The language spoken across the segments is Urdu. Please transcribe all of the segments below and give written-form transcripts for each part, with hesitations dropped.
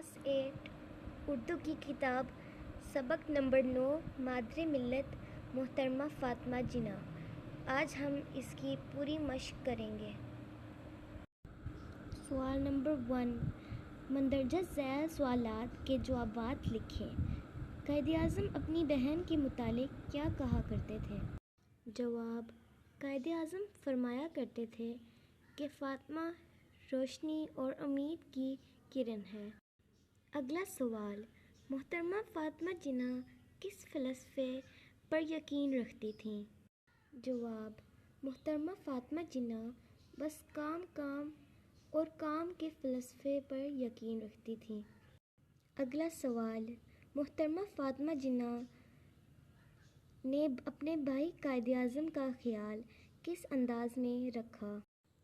کلاس 8 اردو کی کتاب سبق نمبر 9 مادر ملت محترمہ فاطمہ جناح۔ آج ہم اس کی پوری مشق کریں گے۔ سوال نمبر 1، مندرجہ ذیل سوالات کے جوابات لکھیں۔ قائد اعظم اپنی بہن کے متعلق کیا کہا کرتے تھے؟ جواب: قائد اعظم فرمایا کرتے تھے کہ فاطمہ روشنی اور امید کی کرن ہے۔ اگلا سوال، محترمہ فاطمہ جناح کس فلسفے پر یقین رکھتی تھیں؟ جواب: محترمہ فاطمہ جناح بس کام اور کام کے فلسفے پر یقین رکھتی تھیں۔ اگلا سوال، محترمہ فاطمہ جناح نے اپنے بھائی قائد اعظم کا خیال کس انداز میں رکھا؟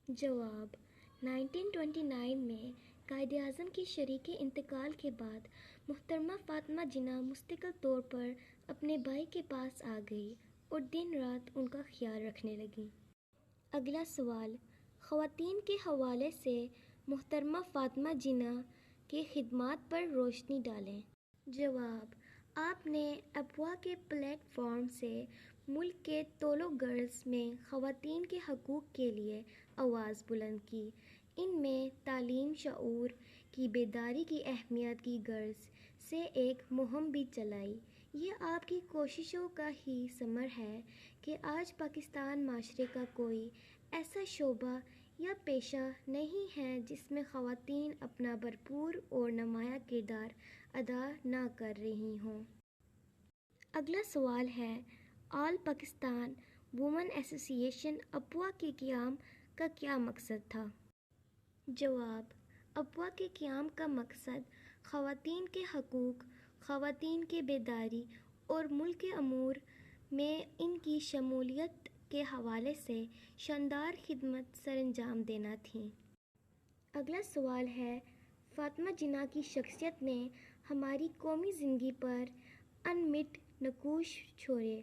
جواب: 1929 میں قائد اعظم کی شریک انتقال کے بعد محترمہ فاطمہ جناح مستقل طور پر اپنے بھائی کے پاس آ گئیں اور دن رات ان کا خیال رکھنے لگیں۔ اگلا سوال، خواتین کے حوالے سے محترمہ فاطمہ جناح کی خدمات پر روشنی ڈالیں۔ جواب: آپ نے افواہ کے پلیٹ فارم سے ملک کے طول و عرض میں خواتین کے حقوق کے لیے آواز بلند کی، ان میں تعلیم، شعور کی بیداری کی اہمیت کی غرض سے ایک مہم بھی چلائی۔ یہ آپ کی کوششوں کا ہی ثمر ہے کہ آج پاکستان معاشرے کا کوئی ایسا شعبہ یا پیشہ نہیں ہے جس میں خواتین اپنا بھرپور اور نمایاں کردار ادا نہ کر رہی ہوں۔ اگلا سوال ہے، آل پاکستان وومن ایسوسی ایشن افواہ کے قیام کا کیا مقصد تھا؟ جواب: افواہ کے قیام کا مقصد خواتین کے حقوق، خواتین کی بیداری اور ملک کے امور میں ان کی شمولیت کے حوالے سے شاندار خدمات سر انجام دینا تھی۔ اگلا سوال ہے، فاطمہ جناح کی شخصیت نے ہماری قومی زندگی پر انمٹ نقوش چھوڑے،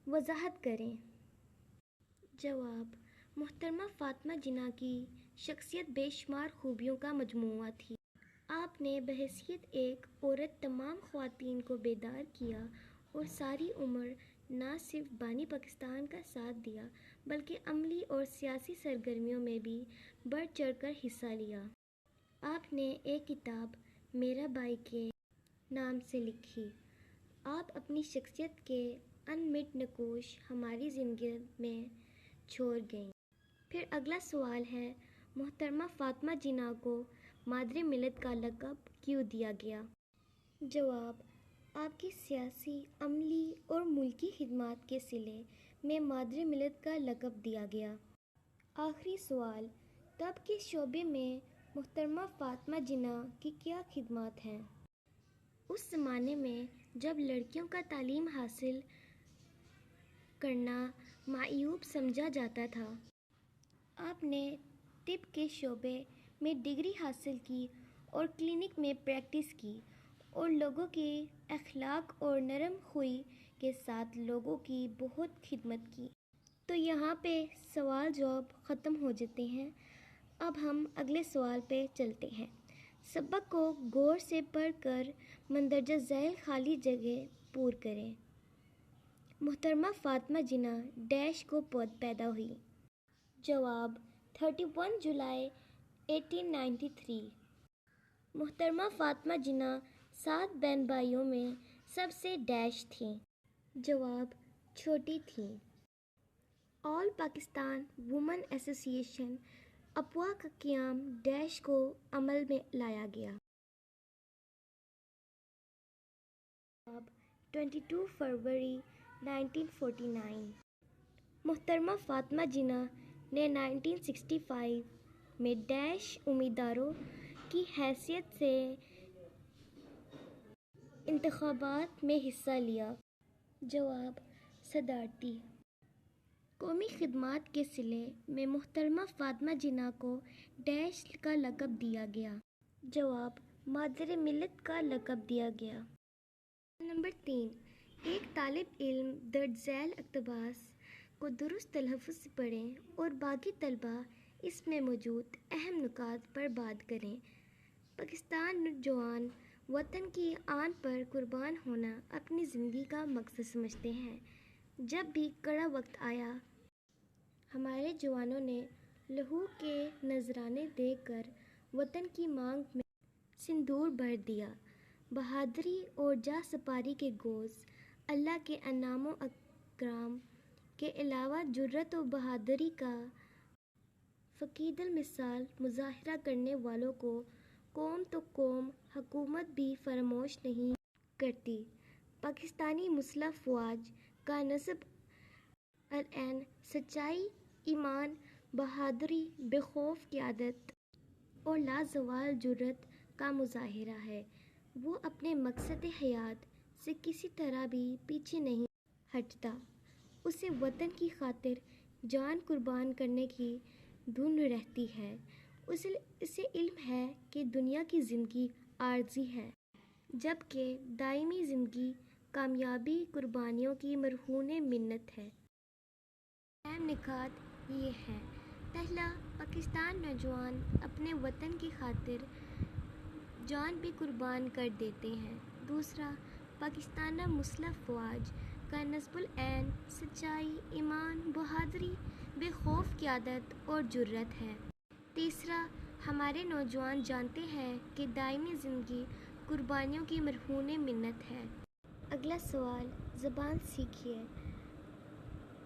وضاحت کریں۔ جواب: محترمہ فاطمہ جناح کی شخصیت بے شمار خوبیوں کا مجموعہ تھی۔ آپ نے بحیثیت ایک عورت تمام خواتین کو بیدار کیا اور ساری عمر نہ صرف بانی پاکستان کا ساتھ دیا بلکہ عملی اور سیاسی سرگرمیوں میں بھی بڑھ چڑھ کر حصہ لیا۔ آپ نے ایک کتاب میرا بھائی کے نام سے لکھی۔ آپ اپنی شخصیت کے انمٹ نقوش ہماری زندگی میں چھوڑ گئیں۔ پھر اگلا سوال ہے، محترمہ فاطمہ جناح کو مادر ملت کا لقب کیوں دیا گیا؟ جواب: آپ کی سیاسی، عملی اور ملکی خدمات کے صلے میں مادر ملت کا لقب دیا گیا۔ آخری سوال، طب کے شعبے میں محترمہ فاطمہ جناح کی کیا خدمات ہیں؟ اس زمانے میں جب لڑکیوں کا تعلیم حاصل کرنا معیوب سمجھا جاتا تھا، آپ نے طب کے شعبے میں ڈگری حاصل کی اور کلینک میں پریکٹس کی اور لوگوں کے اخلاق اور نرم خوئی کے ساتھ لوگوں کی بہت خدمت کی۔ تو یہاں پہ سوال جواب ختم ہو جاتے ہیں۔ اب ہم اگلے سوال پہ چلتے ہیں۔ سبق کو غور سے پڑھ کر مندرجہ ذیل خالی جگہ پر کریں۔ محترمہ فاطمہ جناح ڈیش کو پیدا ہوئی؟ جواب: 31 جولائی 1893۔ محترمہ فاطمہ جناح 7 بہن بھائیوں میں سب سے ڈیش تھیں؟ جواب: چھوٹی تھیں۔ آل پاکستان وومن ایسوسی ایشن افواہ کا قیام ڈیش کو عمل میں لایا گیا؟ جواب: 22 فروری 1949۔ محترمہ فاطمہ جناح نے 1965 میں ڈیش امیدواروں کی حیثیت سے انتخابات میں حصہ لیا؟ جواب: صدارتی۔ قومی خدمات کے صلے میں محترمہ فاطمہ جناح کو ڈیش کا لقب دیا گیا؟ جواب: مادر ملت کا لقب دیا گیا۔ نمبر 3، ایک طالب علم درج ذیل اقتباس کو درست تلفظ سے پڑھیں اور باقی طلباء اس میں موجود اہم نکات پر بات کریں۔ پاکستان نوجوان وطن کی آن پر قربان ہونا اپنی زندگی کا مقصد سمجھتے ہیں۔ جب بھی کڑا وقت آیا، ہمارے جوانوں نے لہو کے نذرانے دے کر وطن کی مانگ میں سندور بھر دیا۔ بہادری اور جاں سپاری کے گوشت اللہ کے انعام و اکرام کے علاوہ جرأت و بہادری کا فاقد المثال مظاہرہ کرنے والوں کو قوم تو قوم حکومت بھی فراموش نہیں کرتی۔ پاکستانی مسلح افواج کا نصب العین سچائی، ایمان، بہادری، بے خوف قیادت اور لازوال جرأت کا مظاہرہ ہے۔ وہ اپنے مقصد حیات سے کسی طرح بھی پیچھے نہیں ہٹتا۔ اسے وطن کی خاطر جان قربان کرنے کی دھن رہتی ہے۔ اسے علم ہے کہ دنیا کی زندگی عارضی ہے، جبکہ دائمی زندگی کامیابی قربانیوں کی مرہون منت ہے۔ اہم نکات یہ ہیں: پہلا، پاکستان نوجوان اپنے وطن کی خاطر جان بھی قربان کر دیتے ہیں۔ دوسرا، پاکستانی مسلح افواج کا نصب العین سچائی، ایمان، بہادری، بے خوف قیادت اور جرأت ہے۔ تیسرا، ہمارے نوجوان جانتے ہیں کہ دائمی زندگی قربانیوں کی مرہون منت ہے۔ اگلا سوال، زبان سیکھیے۔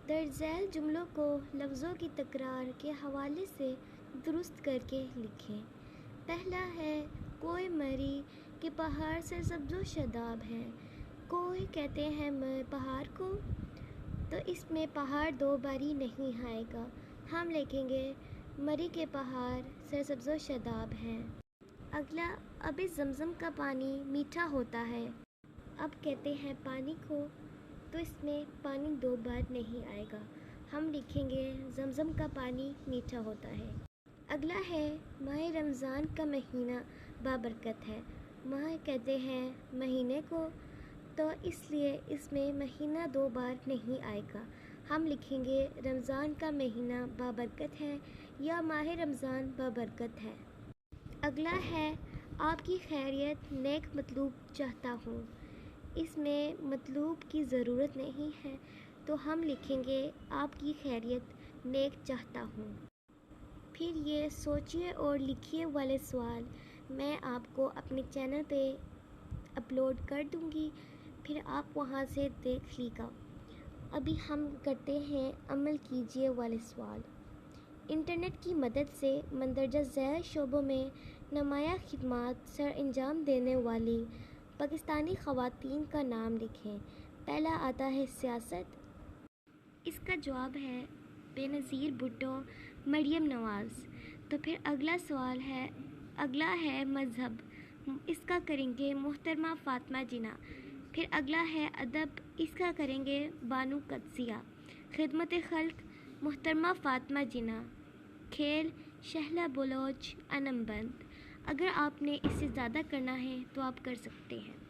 درج ذیل جملوں کو لفظوں کی تکرار کے حوالے سے درست کر کے لکھیں۔ پہلا ہے، کوہ مری کے پہاڑ سرسبز و شاداب ہیں۔ کوہ کہتے ہیں پہاڑ کو، تو اس میں پہاڑ دو باری نہیں آئے گا۔ ہم لکھیں گے مری کے پہاڑ سرسبز و شاداب ہیں۔ اگلا، آب زمزم کا پانی میٹھا ہوتا ہے۔ اب کہتے ہیں پانی کو، تو اس میں پانی دو بار نہیں آئے گا۔ ہم لکھیں گے زمزم کا پانی میٹھا ہوتا ہے۔ اگلا ہے، ماہ رمضان کا مہینہ بابرکت ہے۔ ماہ کہتے ہیں مہینے کو، تو اس لیے اس میں مہینہ دو بار نہیں آئے گا۔ ہم لکھیں گے رمضان کا مہینہ بابرکت ہے یا ماہ رمضان بابرکت ہے۔ اگلا ہے، آپ کی خیریت نیک مطلوب چاہتا ہوں۔ اس میں مطلوب کی ضرورت نہیں ہے، تو ہم لکھیں گے آپ کی خیریت نیک چاہتا ہوں۔ پھر یہ سوچیے اور لکھیے والے سوال میں آپ کو اپنے چینل پہ اپلوڈ کر دوں گی، پھر آپ وہاں سے دیکھ لی گا۔ ابھی ہم کرتے ہیں عمل کیجیے والے سوال۔ انٹرنیٹ کی مدد سے مندرجہ ذیل شعبوں میں نمایاں خدمات سر انجام دینے والی پاکستانی خواتین کا نام لکھیں۔ پہلا آتا ہے سیاست۔ اس کا جواب ہے بینظیر بھٹو، مریم نواز۔ تو پھر اگلا سوال ہے، اگلا ہے مذہب۔ اس کا کریں گے محترمہ فاطمہ جناح۔ پھر اگلا ہے ادب۔ اس کا کریں گے بانو قدسیہ۔ خدمت خلق، محترمہ فاطمہ جناح۔ کھیل، شہلا بلوچ، انم بند۔ اگر آپ نے اس سے زیادہ کرنا ہے تو آپ کر سکتے ہیں۔